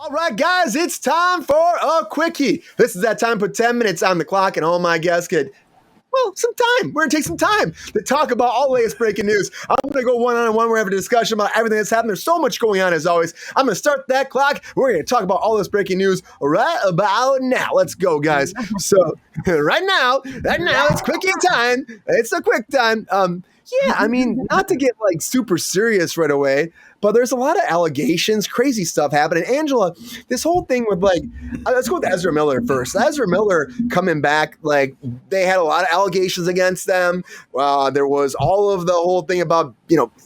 All right, guys, it's time for a quickie. This is that time, put 10 minutes on the clock, and all my guests get, some time. We're going to take some time to talk about all the latest breaking news. I'm going to go one-on-one. We're having a discussion about everything that's happened. There's so much going on, as always. I'm going to start that clock. We're going to talk about all this breaking news right about now. Let's go, guys. So right now, it's quickie time. It's a quick time. Not to get like super serious right away, but there's a lot of allegations, crazy stuff happening. Angela, this whole thing with let's go with Ezra Miller first. Ezra Miller coming back, they had a lot of allegations against them. There was all of the whole thing about,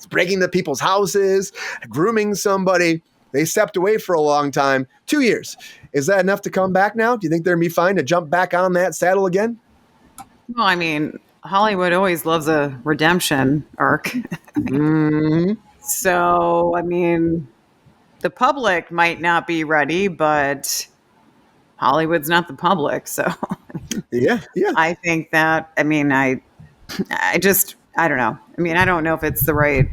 breaking into people's houses, grooming somebody. They stepped away for a long time, 2 years. Is that enough to come back now? Do you think they're going to be fine to jump back on that saddle again? Well, I mean, Hollywood always loves a redemption arc. Mm-hmm. So, I mean, the public might not be ready, but Hollywood's not the public. So, yeah. I think that, I don't know. I mean, I don't know if it's the right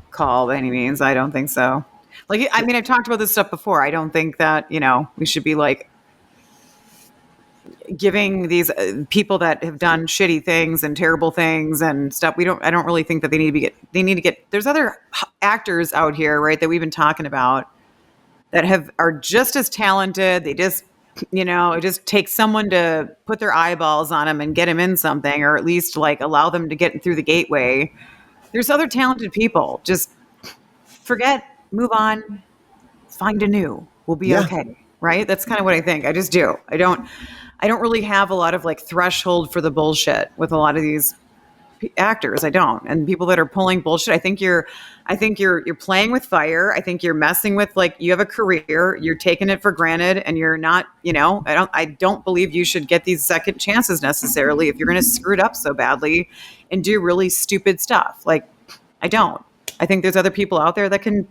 call by any means. I don't think so. I've talked about this stuff before. I don't think that, we should be giving these people that have done shitty things and terrible things and stuff. I don't really think that they need to get, there's other actors out here, right, that we've been talking about that are just as talented. They just, it just takes someone to put their eyeballs on them and get them in something, or at least allow them to get through the gateway. There's other talented people. Just forget, move on, find a new, we'll be okay. Right. That's kind of what I think. I just do. I don't really have a lot of threshold for the bullshit with a lot of these actors. I don't. And people that are pulling bullshit, I think you're playing with fire. I think you're messing with, you have a career, you're taking it for granted, and you're not, I don't believe you should get these second chances necessarily if you're going to screw it up so badly and do really stupid stuff. I don't. I think there's other people out there that can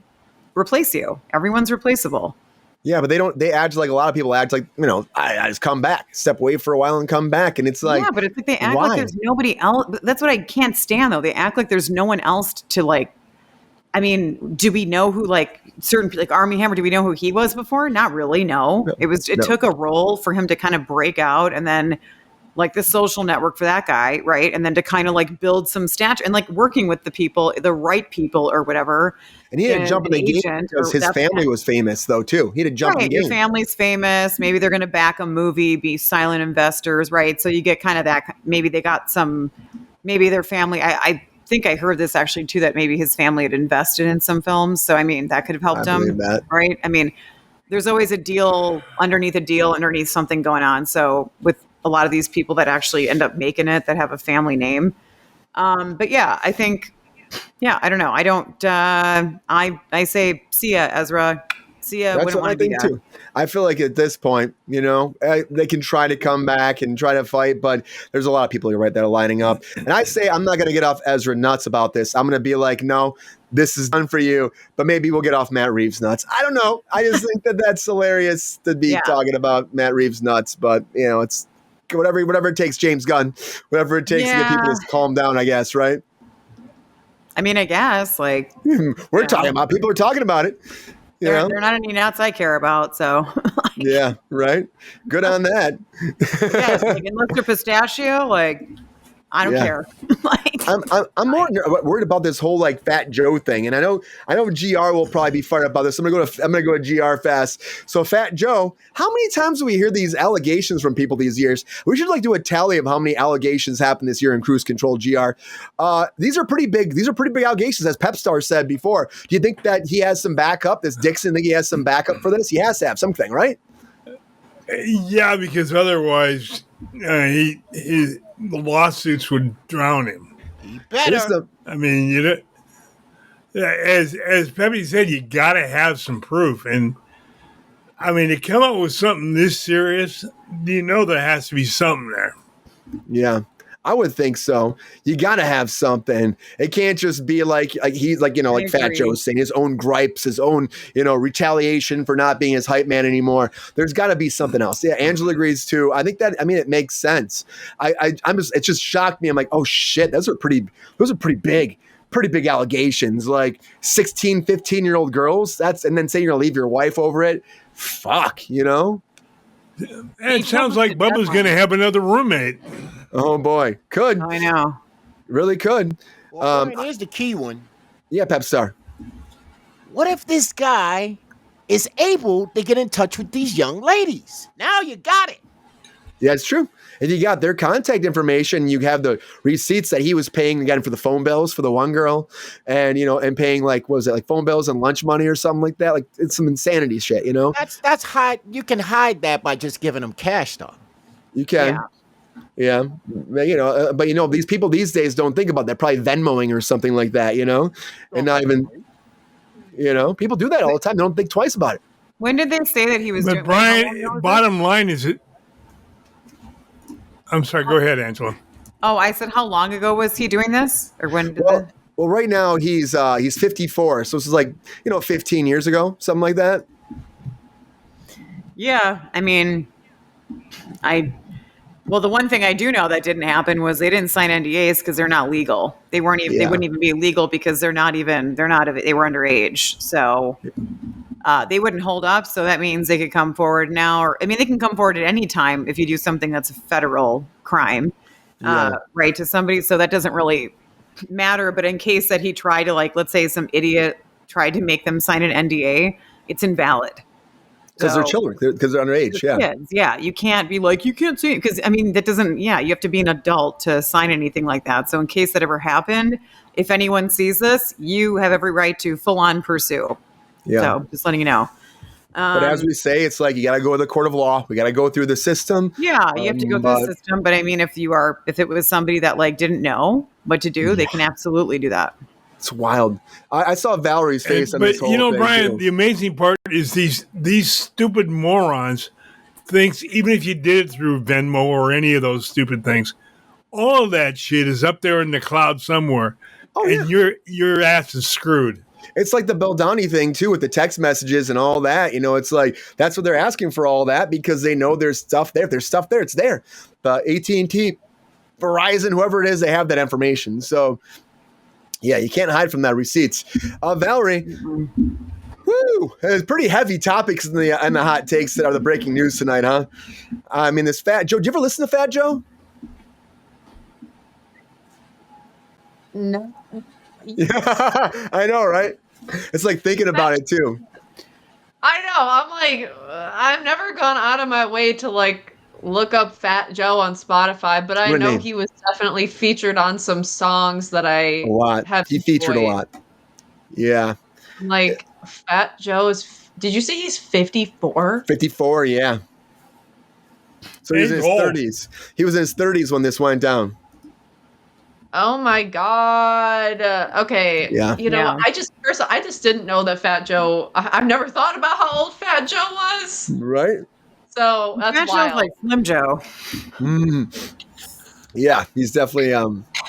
replace you. Everyone's replaceable. Yeah, but they act like a lot of people act like, I just come back, step away for a while and come back. And it's yeah, but it's they act like there's nobody else. That's what I can't stand, though. They act like there's no one else to do we know who certain Armie Hammer, do we know who he was before? Not really, no. It took a role for him to kind of break out, and then The Social Network for that guy, right? And then to kind of build some stature and working with the people, the right people or whatever. And he had to jump in the game because his family was famous, though, too. He had to jump in the game. Your family's famous. Maybe they're going to back a movie, be silent investors, right? So you get kind of that. Maybe they got maybe their family. I think I heard this actually, too, that maybe his family had invested in some films. So, that could have helped him, right? There's always a deal underneath something going on. So with a lot of these people that actually end up making it that have a family name. But yeah, I think, I don't know. I don't, I say, see ya, Ezra. See ya. That's what I think too. I feel like at this point, they can try to come back and try to fight, but there's a lot of people you're right that are lining up. And I say, I'm not going to get off Ezra nuts about this. I'm going to be like, no, this is done for you, but maybe we'll get off Matt Reeves nuts. I don't know. I just think that's hilarious to be talking about Matt Reeves nuts, but it's whatever it takes, James Gunn, whatever it takes to get people to calm down, I guess, right? I guess we're talking about, people are talking about it. They're not any nuts I care about, so. Yeah, right. Good on that. Yes, unless they're pistachio, I don't care. I'm more worried about this whole Fat Joe thing, and I know GR will probably be fired up about this. I'm gonna go to GR fast. So Fat Joe, how many times do we hear these allegations from people these years? We should do a tally of how many allegations happened this year in Cruise Control, GR. These are pretty big. These are pretty big allegations, as Pep Star said before. Do you think that he has some backup? Does Dixon think he has some backup for this? He has to have something, right? Yeah, because otherwise, the lawsuits would drown him. He better. As Pepe said, you got to have some proof. And, to come up with something this serious, there has to be something there. Yeah. I would think so. You got to have something. It can't just be he's Fat Joe saying his own gripes, his own, retaliation for not being his hype man anymore. There's got to be something else. Yeah, Angela agrees too. I think that, it makes sense. It just shocked me. I'm like, oh shit, those are pretty big allegations. 16, 15-year-old girls. And then saying you're going to leave your wife over it. fuck, you know? And it sounds like Bubba's going to have another roommate. Oh boy, could. I know. Really could. Well, Brian, here's the key one. Yeah, Pep Star. What if this guy is able to get in touch with these young ladies? Now you got it. Yeah, it's true. And you got their contact information. You have the receipts that he was paying again for the phone bills for the one girl, and and paying like what was it, like phone bills and lunch money or something like that. Like it's some insanity shit, That's hide. You can hide that by just giving them cash, though. You can. Yeah. But these people these days don't think about that. Probably Venmoing or something like that, and not even, people do that all the time. They don't think twice about it. When did they say that he was? But Brian, bottom line is it. I'm sorry. Go ahead, Angela. Oh, I said, how long ago was he doing this, or when? Well, right now he's 54, so this is like 15 years ago, something like that. Yeah, I mean, well, the one thing I do know that didn't happen was they didn't sign NDAs because they're not legal. They weren't even. They wouldn't even be legal because they were underage. So they wouldn't hold up. So that means they could come forward now, they can come forward at any time if you do something that's a federal crime, right, to somebody. So that doesn't really matter. But in case that he tried to, let's say some idiot tried to make them sign an NDA, it's invalid. Because they're children, because they're underage, kids, you can't be like, you can't see it, because, that doesn't, you have to be an adult to sign anything like that. So in case that ever happened, if anyone sees this, you have every right to full-on pursue. Yeah. So just letting you know. But as we say, it's like you got to go to the court of law. We got to go through the system. Yeah, you have to go through the system. But if it was somebody that didn't know what to do, they can absolutely do that. It's wild. I saw Valerie's face on this whole thing. Brian, too. the amazing part is these stupid morons thinks even if you did it through Venmo or any of those stupid things, all of that shit is up there in the cloud somewhere, and your ass is screwed. It's like the Baldoni thing too, with the text messages and all that. It's like that's what they're asking for, all that, because they know there's stuff there. If there's stuff there, it's there. But AT&T, Verizon, whoever it is, they have that information. So. Yeah, you can't hide from that receipts. Valerie, it's pretty heavy topics in the hot takes that are the breaking news tonight, huh? I mean, this Fat Joe. Did you ever listen to Fat Joe? No. Yeah, I know, right? It's like thinking about it too. I know. I'm like, I've never gone out of my way to look up Fat Joe on Spotify, but I know he was definitely featured on some songs that I have. He featured a lot. Yeah. Fat Joe is. Did you say he's 54? 54, yeah. So he's in his 30s. He was in his 30s when this went down. Oh my God. Okay. Yeah. I just didn't know that Fat Joe. I've never thought about how old Fat Joe was. Right. So that's wild. Like Slim Joe. Yeah, he's definitely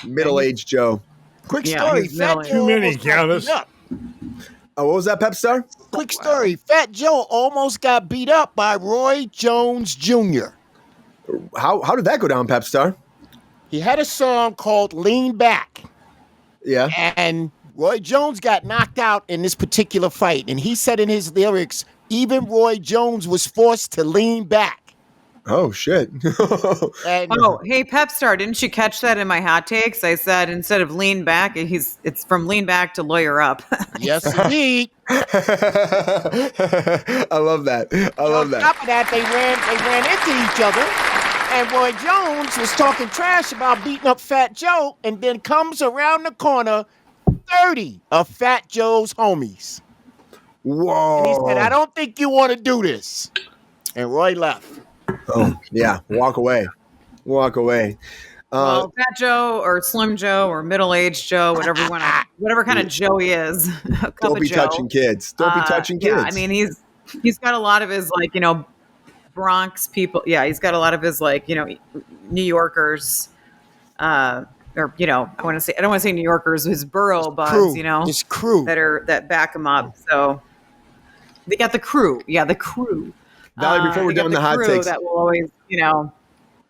middle-aged Joe. Quick story. Fat Joe. Too many, Countess. Oh, what was that, Pep Star? Quick story. Fat Joe almost got beat up by Roy Jones Jr. How did that go down, Pep Star? He had a song called Lean Back. Yeah. And Roy Jones got knocked out in this particular fight. And he said in his lyrics, even Roy Jones was forced to lean back. Oh, shit. Hey, Pep Star, didn't you catch that in my hot takes? I said instead of lean back, it's from lean back to lawyer up. Yes, indeed. I love that. On top of that, they ran into each other. And Roy Jones was talking trash about beating up Fat Joe, and then comes around the corner 30 of Fat Joe's homies. Whoa. And he said, I don't think you want to do this. And Roy left. Oh, yeah. Walk away. Well, Fat Joe or Slim Joe or middle-aged Joe, whatever kind of Joe he is. Don't be touching kids. Don't be touching kids. Yeah, I mean, he's got a lot of his, Bronx people. Yeah, he's got a lot of his, New Yorkers, or, I don't want to say New Yorkers, his borough buds, his crew that back him up. So they got the crew. Yeah, the crew. Valerie, before we're done the hot takes, that will always,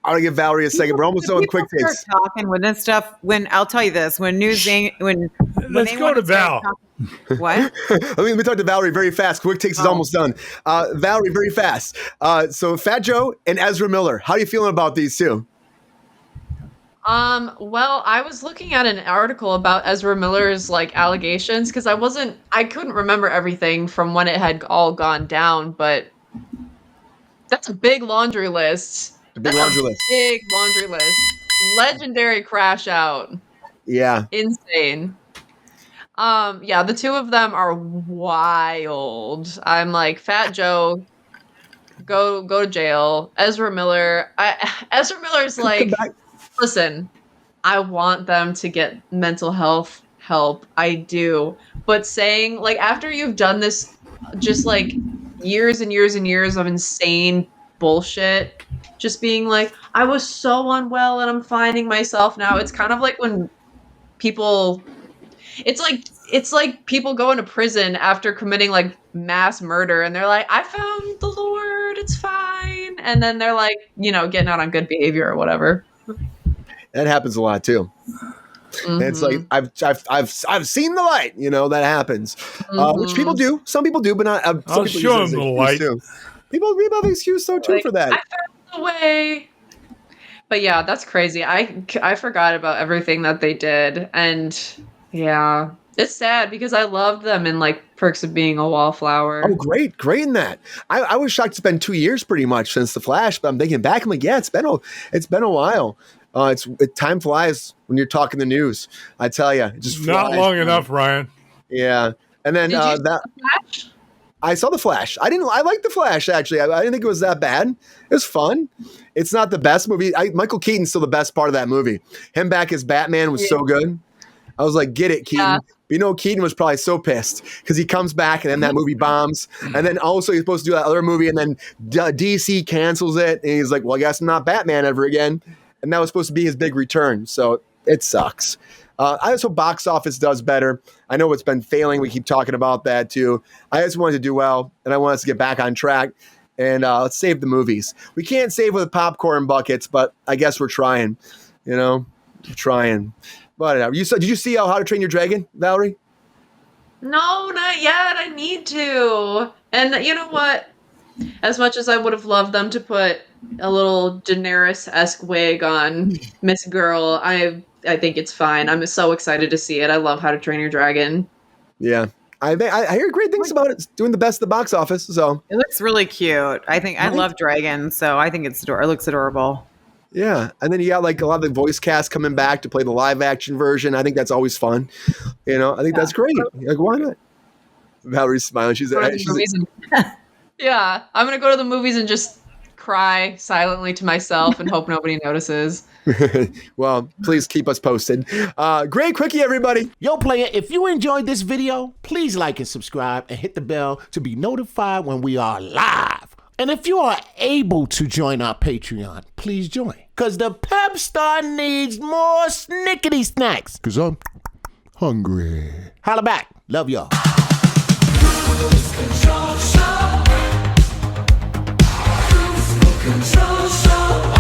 I want to give Valerie a second. We're almost done with quick People takes. start talking when this stuff. When I'll tell you this, when Let's they go want to start Val. talking- what? Let me talk to Valerie very fast. Quick takes is almost done. Valerie, very fast. So Fat Joe and Ezra Miller. How are you feeling about these two? Well, I was looking at an article about Ezra Miller's like allegations because I couldn't remember everything from when it had all gone down, but that's a big laundry list. Big laundry list. Big laundry list. Legendary crash out. Yeah. Insane. Yeah, the two of them are wild. I'm like, Fat Joe, go to jail. Ezra Miller's like, listen, I want them to get mental health help. I do. But saying, like, after you've done this, just like years and years and years of insane bullshit, just being like, I was so unwell and I'm finding myself now. It's kind of like when people, it's like people go into prison after committing like mass murder and they're like, I found the Lord, it's fine. And then they're like, getting out on good behavior or whatever. That happens a lot too. And it's like I've seen the light. That happens, which people do. Some people do, but not. Some I'll people show use it them as the an light. excuse, too. People have an excuse though too for that. I found the way. But yeah, that's crazy. I forgot about everything that they did, and yeah, it's sad because I loved them in like Perks of Being a Wallflower. Oh, great in that. I was shocked. It's been 2 years pretty much since The Flash, but I'm thinking back. I'm like, yeah, it's been a while. Time flies when you're talking the news. I tell you, it just Not flies. long enough, Ryan. Yeah, and then Did you see The Flash? I saw The Flash. I liked The Flash actually. I didn't think it was that bad. It was fun. It's not the best movie. Michael Keaton's still the best part of that movie. Him back as Batman was so good. I was like, get it, Keaton. Yeah. But Keaton was probably so pissed because he comes back and then that movie bombs. And then also he's supposed to do that other movie and then DC cancels it. And he's like, well, I guess I'm not Batman ever again. And that was supposed to be his big return. So it sucks. I just hope box office does better. I know it's been failing. We keep talking about that too. I just wanted to do well, and I want us to get back on track. And let's save the movies. We can't save with popcorn buckets, but I guess we're trying. We're trying. But did you see How to Train Your Dragon, Valerie? No, not yet. I need to. And you know what? As much as I would have loved them to put a little Daenerys-esque wig on Miss Girl, I think it's fine. I'm so excited to see it. I love How to Train Your Dragon. Yeah. I hear great things about it. It's doing the best at the box office. So It looks really cute. I love dragons, so I think it looks adorable. yeah. And then you got like a lot of the voice cast coming back to play the live action version. I think that's always fun. I think that's great. Like, why not? Valerie's smiling. Yeah, I'm gonna go to the movies and just cry silently to myself and hope nobody notices. Well, please keep us posted. Great Quickie, everybody. Yo, player, if you enjoyed this video, please like and subscribe and hit the bell to be notified when we are live. And if you are able to join our Patreon, please join. Because the pep star needs more snickety snacks. Because I'm hungry. Holla back. Love y'all. Control show.